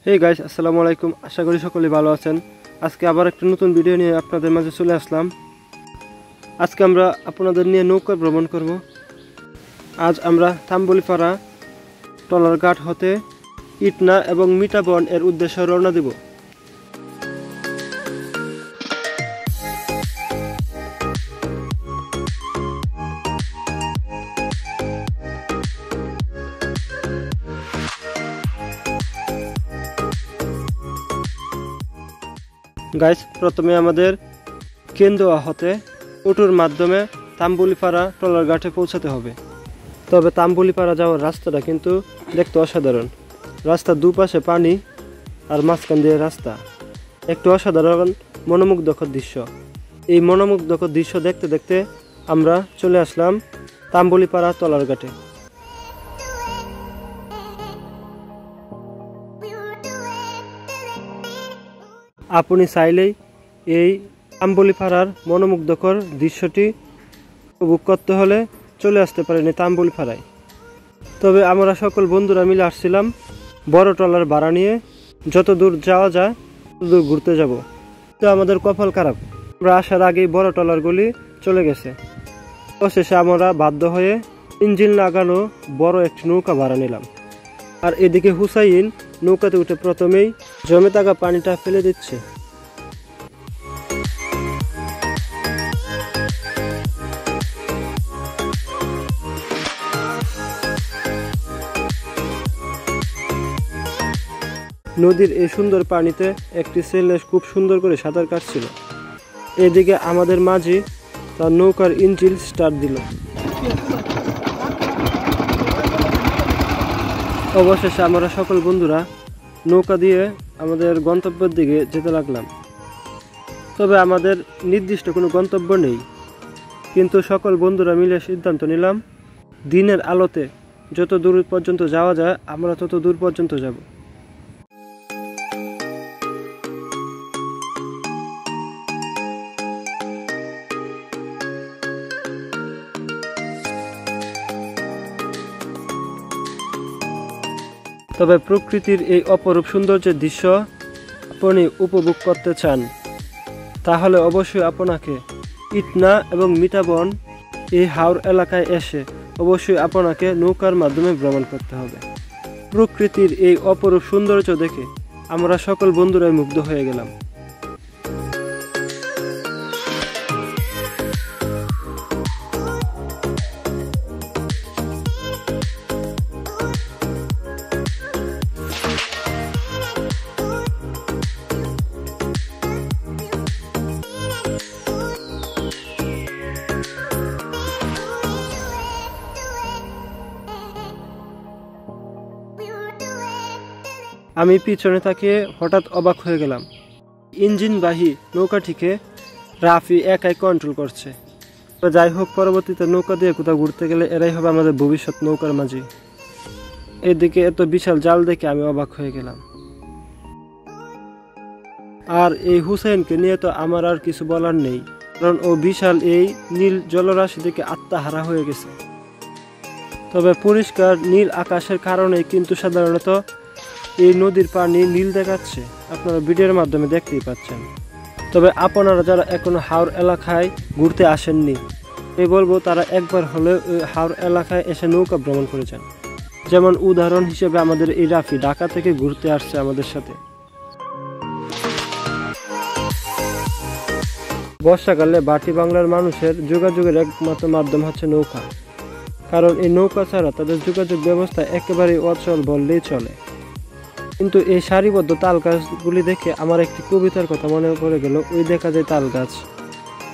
Hey guys, আসসালামু আলাইকুম। আশা করি সকলেই ভালো আছেন। আজকে আবার একটা নতুন ভিডিও নিয়ে আপনাদের মাঝে চলে আসলাম। আজকে আমরা আপনাদের নিয়ে নৌকা ভ্রমণ করব। আজ আমরা তাম্বুলিপাড়া ট্রলার ঘাট হতে ইটনা এবং মিঠাবন এর উদ্দেশ্যে রওনা দেব। গাইস, প্রথমে আমাদের কেন্দুয়া হতে অটোর মাধ্যমে তাম্বুলিপাড়া ট্রলার ঘাটে পৌঁছাতে হবে। তবে তাম্বুলিপাড়া যাওয়ার রাস্তাটা কিন্তু দেখতে অসাধারণ। রাস্তার দুপাশে পানি আর মাঝখান দিয়ে রাস্তা, একটু অসাধারণ মনোমুগ্ধকর দৃশ্য। এই মনোমুগ্ধকর দৃশ্য দেখতে দেখতে আমরা চলে আসলাম তাম্বুলিপাড়া ট্রলার ঘাটে। আপনি চাইলেই এই তাম্বুলিপাড়ার মনোমুগ্ধকর দৃশ্যটি উপভোগ করতে হলে চলে আসতে পারেন এই তাম্বুলিপাড়ায়। তবে আমরা সকল বন্ধুরা মিলে আসছিলাম বড় ট্রলার ভাড়া নিয়ে, যত দূর যাওয়া যায় তত দূর ঘুরতে যাব। তো আমাদের কপাল খারাপ, আমরা আসার আগেই বড় ট্রলারগুলি চলে গেছে। অবশেষে আমরা বাধ্য হয়ে ইঞ্জিন লাগানো বড় একটি নৌকা ভাড়া নিলাম। আর এদিকে হুসাইন নৌকাতে উঠে প্রথমেই জমে থাকা পানিটা ফেলে দিচ্ছে। নদীর এই সুন্দর পানিতে একটি ছেলে খুব সুন্দর করে সাঁতার কাটছিল। এদিকে আমাদের মাঝি তার নৌকার ইঞ্জিন স্টার্ট দিল। অবশেষে আমরা সকল বন্ধুরা নৌকা দিয়ে আমাদের গন্তব্যের দিকে যেতে লাগলাম। তবে আমাদের নির্দিষ্ট কোনো গন্তব্য নেই, কিন্তু সকল বন্ধুরা মিলে সিদ্ধান্ত নিলাম দিনের আলোতে যত দূর পর্যন্ত যাওয়া যায় আমরা তত দূর পর্যন্ত যাব। তবে প্রকৃতির এই অপরূপ সৌন্দর্যের দৃশ্য আপনি উপভোগ করতে চান তাহলে অবশ্যই আপনাকে ইটনা এবং মিঠাবন এই হাওর এলাকায় এসে অবশ্যই আপনাকে নৌকার মাধ্যমে ভ্রমণ করতে হবে। প্রকৃতির এই অপরূপ সৌন্দর্য দেখে আমরা সকল বন্ধুরাই মুগ্ধ হয়ে গেলাম। আমি পিছনে তাকিয়ে হঠাৎ অবাক হয়ে গেলাম। ইঞ্জিনবাহী নৌকাটিকে রাফি একাই কন্ট্রোল করছে। তো যাই হোক, পরবর্তীতে নৌকা দিয়ে কোথাও ঘুরতে গেলে এরাই হবে আমাদের ভবিষ্যৎ নৌকার মাঝি। এদিকে এত বিশাল জাল দেখে আমি অবাক হয়ে গেলাম। আর এই হুসেনকে নিয়ে তো আমার আর কিছু বলার নেই, কারণ ও বিশাল এই নীল জলরাশি থেকে আত্মহারা হয়ে গেছে। তবে পরিষ্কার নীল আকাশের কারণে কিন্তু সাধারণত এই নদীর পানি নীল দেখাচ্ছে, আপনারা ভিডিওর মাধ্যমে দেখতেই পাচ্ছেন। তবে আপনারা যারা এখনো হাওর এলাকায় ঘুরতে আসেননি, এই বলবো তারা একবার হলে ওই হাওর এলাকায় এসে নৌকা ভ্রমণ করে যান। যেমন উদাহরণ হিসেবে আমাদের এই রাফি ঢাকা থেকে ঘুরতে আসছে আমাদের সাথে। বর্ষাকালে বাটি বাংলার মানুষের যোগাযোগের একমাত্র মাধ্যম হচ্ছে নৌকা, কারণ এই নৌকা ছাড়া তাদের যোগাযোগ ব্যবস্থা একেবারেই অচল বললেই চলে। কিন্তু এই সারিবদ্ধ তাল গাছগুলি দেখে আমার একটি কবিতার কথা মনে পড়ে গেল, ওই দেখা যায় তাল গাছ।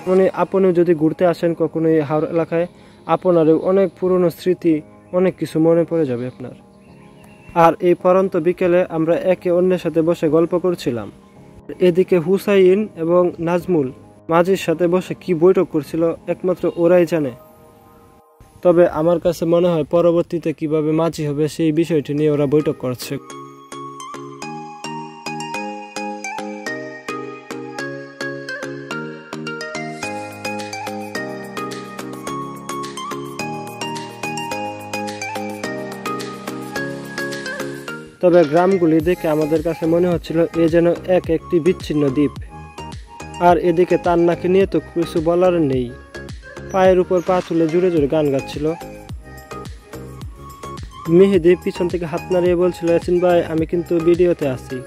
মানে আপনিও যদি ঘুরতে আসেন কখনো এই হাওর এলাকায়, আপনারও অনেক পুরনো স্মৃতি, অনেক কিছু মনে পড়ে যাবে আপনার। আর এই পরন্ত বিকেলে আমরা একে অন্যের সাথে বসে গল্প করছিলাম। এদিকে হুসাইন এবং নাজমুল মাঝির সাথে বসে কি বৈঠক করছিল একমাত্র ওরাই জানে। তবে আমার কাছে মনে হয় পরবর্তীতে কিভাবে মাঝি হবে সেই বিষয়টি নিয়ে ওরা বৈঠক করছে। তবে গ্রামগুলি দেখে আমাদের কাছে মনে হচ্ছিল এ যেন একটি বিচ্ছিন্ন দ্বীপ। আর এদিকে তান্নাকে নিয়ে তো কিছু বলার নেই, পায়ের উপর পা তুলে জুড়ে জুড়ে গান গাচ্ছিল। মেহেদি পিছন থেকে হাত নাড়িয়ে বলছিল, ইয়াসিন ভাই আমি কিন্তু ভিডিওতে আছি।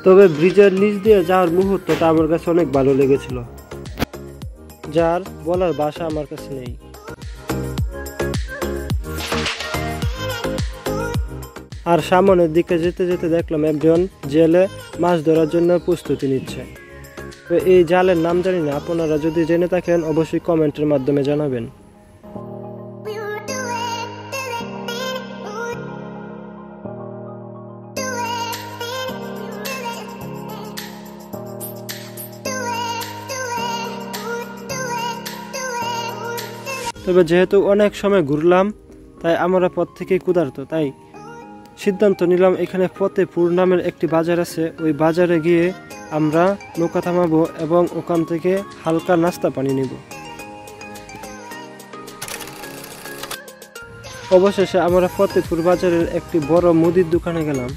তবে ব্রিজের নিচ দিয়ে যাওয়ার মুহূর্তটা আমার কাছে অনেক ভালো লেগেছিল, যার বলার ভাষা আমার কাছে নেই। আর সামনের দিকে যেতে যেতে দেখলাম একজন জেলে মাছ ধরার জন্য প্রস্তুতি নিচ্ছে। তো এই জালের নাম জানি না, আপনারা যদি জেনে থাকেন অবশ্যই কমেন্টের মাধ্যমে জানাবেন। তবে যেহেতু অনেক সময় ঘুরলাম, তাই আমরা পথ থেকেই ক্ষুধার্ত, তাই সিদ্ধান্ত নিলাম এখানে ফতেপুর নামের একটি বাজার আছে, ওই বাজারে গিয়ে আমরা নৌকা থামাবো এবং ওখান থেকে হালকা নাস্তা পানি নিব। অবশেষে আমরা ফতেপুর বাজারের একটি বড় মুদির দোকানে গেলাম।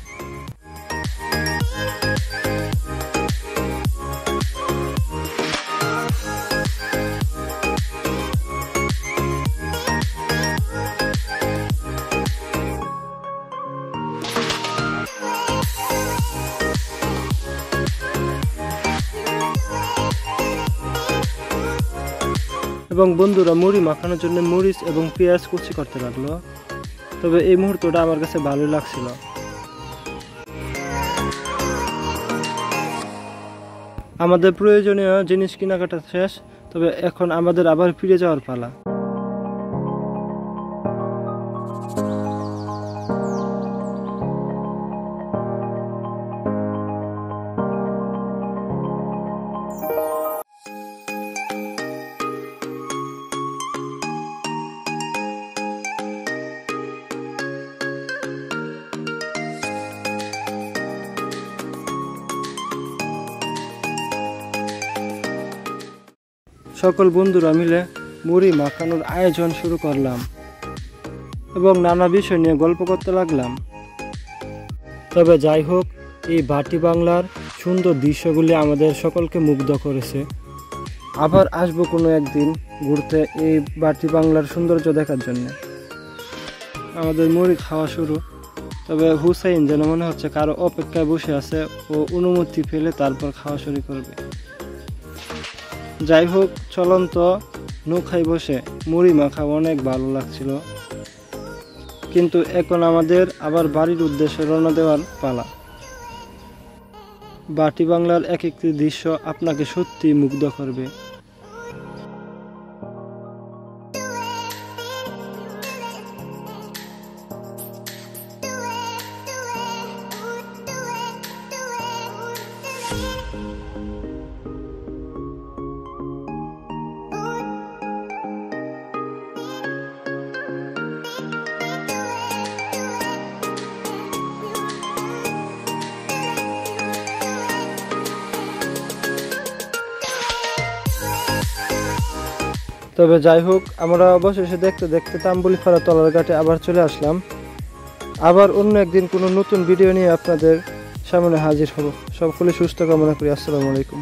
এবং বন্ধুরা মুড়ি মাখানোর জন্য মরিচ এবং পেঁয়াজ কুচি করতে লাগলো। তবে এই মুহূর্তটা আমার কাছে ভালোই লাগছিল। আমাদের প্রয়োজনীয় জিনিস কেনাকাটা শেষ, তবে এখন আমাদের আবার ফিরে যাওয়ার পালা। সকল বন্ধুরা মিলে মুড়ি মাখানোর আয়োজন শুরু করলাম এবং নানা বিষয় নিয়ে গল্প করতে লাগলাম। তবে যাই হোক, এই বাটি বাংলার সুন্দর দৃশ্যগুলি আমাদের সকলকে মুগ্ধ করেছে। আবার আসবো কোনো একদিন ঘুরতে এই বাটি বাংলার সৌন্দর্য দেখার জন্য। আমাদের মুড়ি খাওয়া শুরু। তবে হুসাইন যেন মনে হচ্ছে কারো অপেক্ষায় বসে আছে, ও অনুমতি পেলে তারপর খাওয়া শুরু করবে। যাই হোক, চলন্ত নৌকায় বসে মুড়ি মাখা অনেক ভালো লাগছিল, কিন্তু এখন আমাদের আবার বাড়ির উদ্দেশ্যে রওনা দেওয়ার পালা। বাটি বাংলার এক একটি দৃশ্য আপনাকে সত্যি মুগ্ধ করবে। তবে যাই হোক, আমরা অবশেষে দেখতে দেখতে তাম্বুলিপাড়া তলার ঘাটে আবার চলে আসলাম। আবার অন্য একদিন কোনো নতুন ভিডিও নিয়ে আপনাদের সামনে হাজির হব। সকলে সুস্থ কামনা করি। আসসালামু আলাইকুম।